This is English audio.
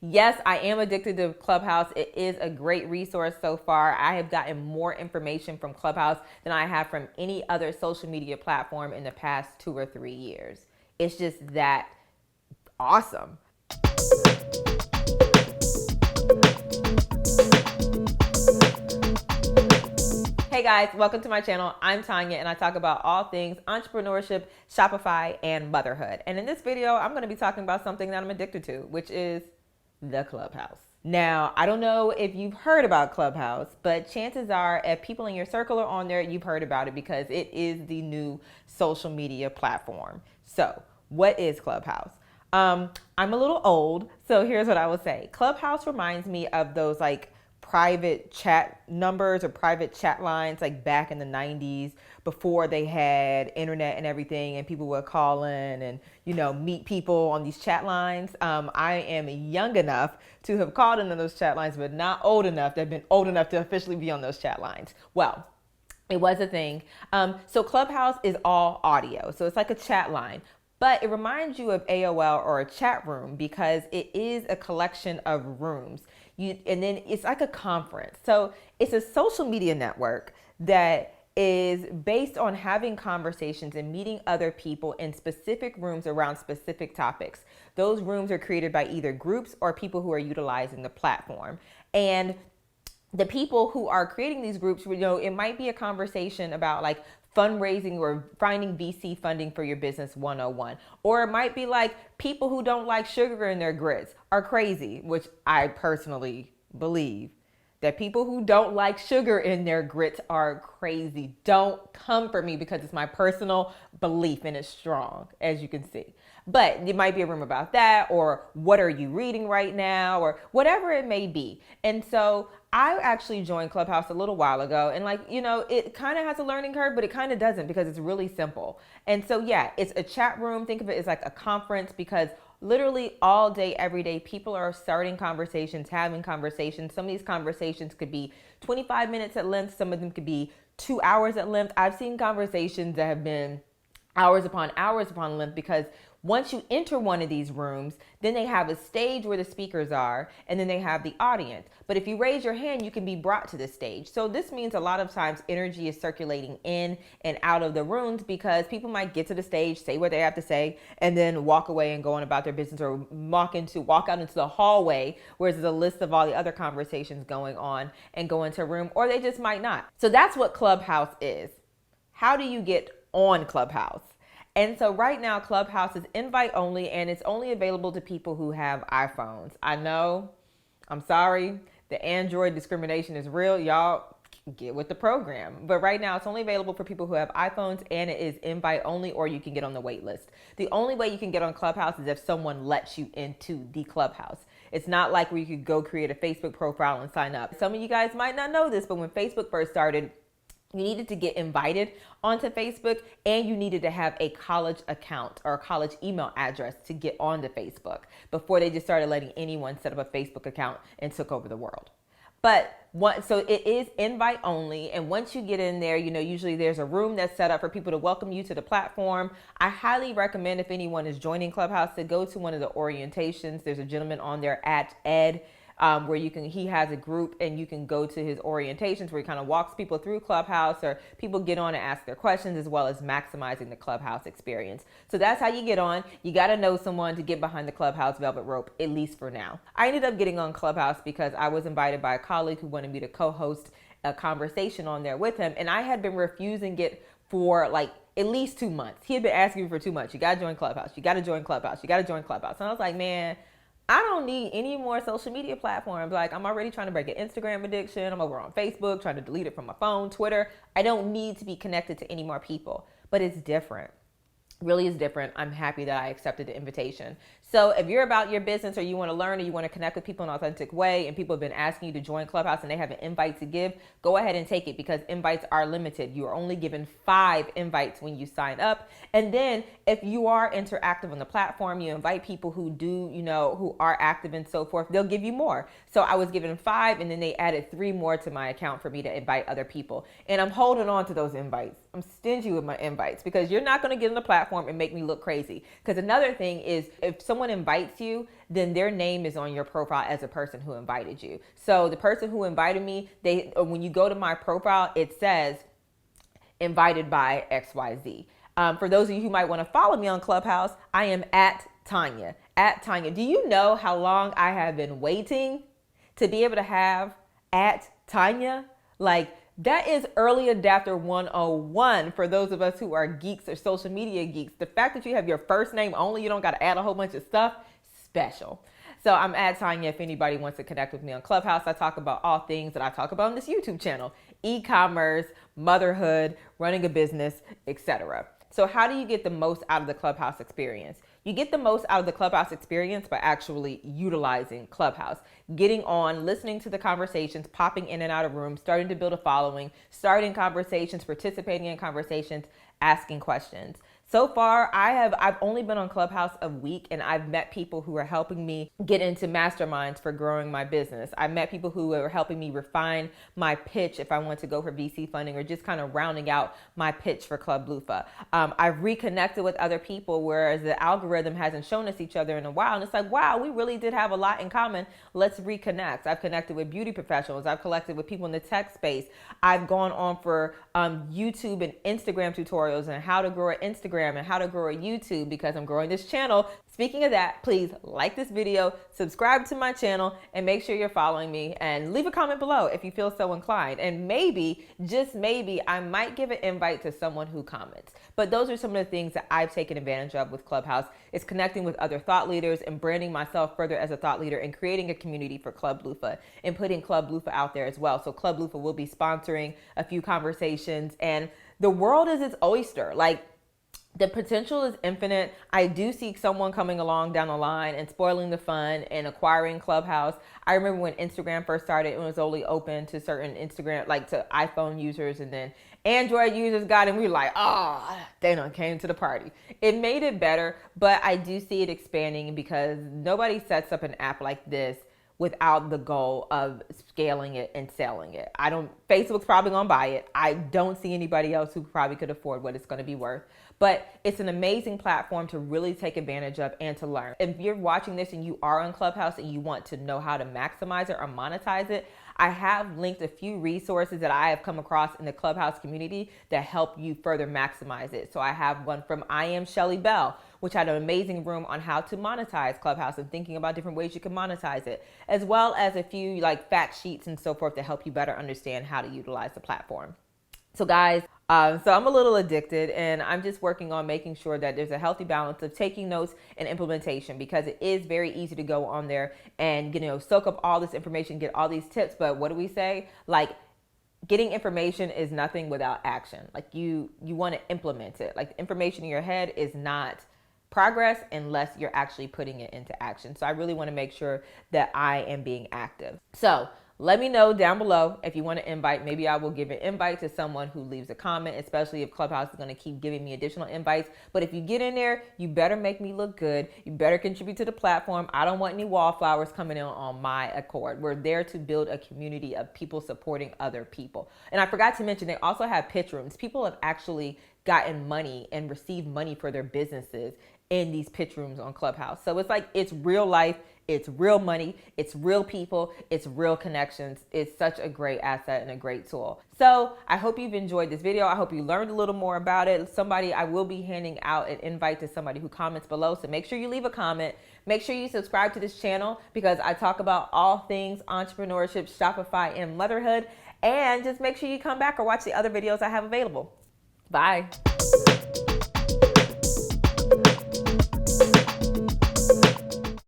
Yes, I am addicted to Clubhouse. It is a great resource so far. I have gotten more information from Clubhouse than I have from any other social media platform in the past 2 or 3 years. It's just that awesome. Hey guys, welcome to my channel. I'm Tonya and I talk about all things entrepreneurship, Shopify, and motherhood. And in this video, I'm going to be talking about something that I'm addicted to, which is the Clubhouse. Now, I don't know if you've heard about Clubhouse, but chances are if people in your circle are on there, you've heard about it because it is the new social media platform. So, what is Clubhouse? I'm a little old, so here's what I will say. Clubhouse reminds me of those like private chat numbers or private chat lines like back in the 90s before they had internet and everything and people would call in and meet people on these chat lines. I am young enough to have called into those chat lines, but not old enough to have been old enough to officially be on those chat lines. Well, it was a thing. So Clubhouse is all audio, so it's like a chat line. But it reminds you of AOL or a chat room because it is a collection of rooms. And then it's like a conference. So it's a social media network that is based on having conversations and meeting other people in specific rooms around specific topics. Those rooms are created by either groups or people who are utilizing the platform. And the people who are creating these groups, it might be a conversation about like fundraising or finding VC funding for your business 101. Or it might be like people who don't like sugar in their grits are crazy, which I personally believe that people who don't like sugar in their grits are crazy. Don't come for me because it's my personal belief and it's strong, as you can see. But it might be a room about that, or what are you reading right now, or whatever it may be. And so I actually joined Clubhouse a little while ago, and it kind of has a learning curve, but it kind of doesn't because it's really simple. And so yeah, it's a chat room. Think of it as like a conference because literally all day, every day, people are starting conversations, having conversations. Some of these conversations could be 25 minutes at length. Some of them could be 2 hours at length. I've seen conversations that have been hours upon length because once you enter one of these rooms, then they have a stage where the speakers are, and then they have the audience. But if you raise your hand, you can be brought to the stage. So this means a lot of times energy is circulating in and out of the rooms because people might get to the stage, say what they have to say, and then walk away and go on about their business, or walk out into the hallway where there's a list of all the other conversations going on and go into a room, or they just might not. So that's what Clubhouse is. How do you get on Clubhouse? And so right now, Clubhouse is invite only, and it's only available to people who have iPhones. I know, I'm sorry, the Android discrimination is real. Y'all get with the program. But right now, it's only available for people who have iPhones, and it is invite only, or you can get on the wait list. The only way you can get on Clubhouse is if someone lets you into the Clubhouse. It's not like where you could go create a Facebook profile and sign up. Some of you guys might not know this, but when Facebook first started, you needed to get invited onto Facebook, and you needed to have a college account or a college email address to get onto Facebook before they just started letting anyone set up a Facebook account and took over the world. So it is invite only. And once you get in there, usually there's a room that's set up for people to welcome you to the platform. I highly recommend, if anyone is joining Clubhouse, to go to one of the orientations. There's a gentleman on there at Ed, where he has a group and you can go to his orientations where he kind of walks people through Clubhouse, or people get on and ask their questions, as well as maximizing the Clubhouse experience. So that's how you get on. You got to know someone to get behind the Clubhouse velvet rope, at least for now. I ended up getting on Clubhouse because I was invited by a colleague who wanted me to co-host a conversation on there with him. And I had been refusing it for like at least 2 months. He had been asking me for 2 months. You got to join Clubhouse. You got to join Clubhouse. You got to join Clubhouse. And I was like, man, I don't need any more social media platforms. Like, I'm already trying to break an Instagram addiction. I'm over on Facebook, trying to delete it from my phone, Twitter. I don't need to be connected to any more people, but it's different. Really is different. I'm happy that I accepted the invitation. So if you're about your business, or you want to learn, or you want to connect with people in an authentic way, and people have been asking you to join Clubhouse and they have an invite to give, go ahead and take it, because invites are limited. You are only given 5 invites when you sign up. And then if you are interactive on the platform, you invite people who who are active and so forth, they'll give you more. So I was given 5, and then they added 3 more to my account for me to invite other people. And I'm holding on to those invites. I'm stingy with my invites because you're not going to get on the platform and make me look crazy. Because another thing is, if someone someone invites you, then their name is on your profile as a person who invited you. So the person who invited me, when you go to my profile, it says invited by XYZ. For those of you who might want to follow me on Clubhouse, I am at Tonya. At Tonya. Do you know how long I have been waiting to be able to have at Tonya? Like, that is early adapter 101 for those of us who are geeks or social media geeks. The fact that you have your first name only, you don't got to add a whole bunch of stuff, special. So I'm at Tonya if anybody wants to connect with me on Clubhouse. I talk about all things that I talk about on this YouTube channel: e-commerce, motherhood, running a business, etc. So how do you get the most out of the Clubhouse experience? You get the most out of the Clubhouse experience by actually utilizing Clubhouse, getting on, listening to the conversations, popping in and out of rooms, starting to build a following, starting conversations, participating in conversations, asking questions. So far, I've only been on Clubhouse a week, and I've met people who are helping me get into masterminds for growing my business. I've met people who are helping me refine my pitch if I want to go for VC funding, or just kind of rounding out my pitch for Club Loofah. I've reconnected with other people, whereas the algorithm hasn't shown us each other in a while. And it's like, wow, we really did have a lot in common. Let's reconnect. I've connected with beauty professionals. I've connected with people in the tech space. I've gone on for YouTube and Instagram tutorials and how to grow an Instagram and how to grow a YouTube, because I'm growing this channel. Speaking of that, please like this video, subscribe to my channel, and make sure you're following me, and leave a comment below if you feel so inclined. And maybe, just maybe, I might give an invite to someone who comments. But those are some of the things that I've taken advantage of with Clubhouse, is connecting with other thought leaders and branding myself further as a thought leader, and creating a community for Club Loofah and putting Club Loofah out there as well. So Club Loofah will be sponsoring a few conversations, and the world is its oyster. Like, the potential is infinite. I do see someone coming along down the line and spoiling the fun and acquiring Clubhouse. I remember when Instagram first started, it was only open to certain Instagram, like to iPhone users, and then Android users got it, and we were like, oh, they done came to the party. It made it better, but I do see it expanding, because nobody sets up an app like this without the goal of scaling it and selling it. Facebook's probably gonna buy it. I don't see anybody else who probably could afford what it's gonna be worth. But it's an amazing platform to really take advantage of and to learn. If you're watching this and you are on Clubhouse and you want to know how to maximize it or monetize it, I have linked a few resources that I have come across in the Clubhouse community that help you further maximize it. So I have one from I Am Shelly Bell, which had an amazing room on how to monetize Clubhouse and thinking about different ways you can monetize it, as well as a few like fact sheets and so forth to help you better understand how to utilize the platform. So guys, so I'm a little addicted, and I'm just working on making sure that there's a healthy balance of taking notes and implementation, because it is very easy to go on there and, soak up all this information, get all these tips. But what do we say? Like, getting information is nothing without action. Like, you want to implement it. Like, the information in your head is not progress unless you're actually putting it into action. So I really want to make sure that I am being active. So let me know down below if you want to invite. Maybe I will give an invite to someone who leaves a comment, especially if Clubhouse is going to keep giving me additional invites. But if you get in there, you better make me look good. You better contribute to the platform. I don't want any wallflowers coming in on my accord. We're there to build a community of people supporting other people. And I forgot to mention, they also have pitch rooms. People have actually gotten money and received money for their businesses in these pitch rooms on Clubhouse. So it's like, it's real life, it's real money, it's real people, it's real connections. It's such a great asset and a great tool. So I hope you've enjoyed this video. I hope you learned a little more about it. I will be handing out an invite to somebody who comments below. So make sure you leave a comment. Make sure you subscribe to this channel, because I talk about all things entrepreneurship, Shopify, and motherhood. And just make sure you come back or watch the other videos I have available. Bye.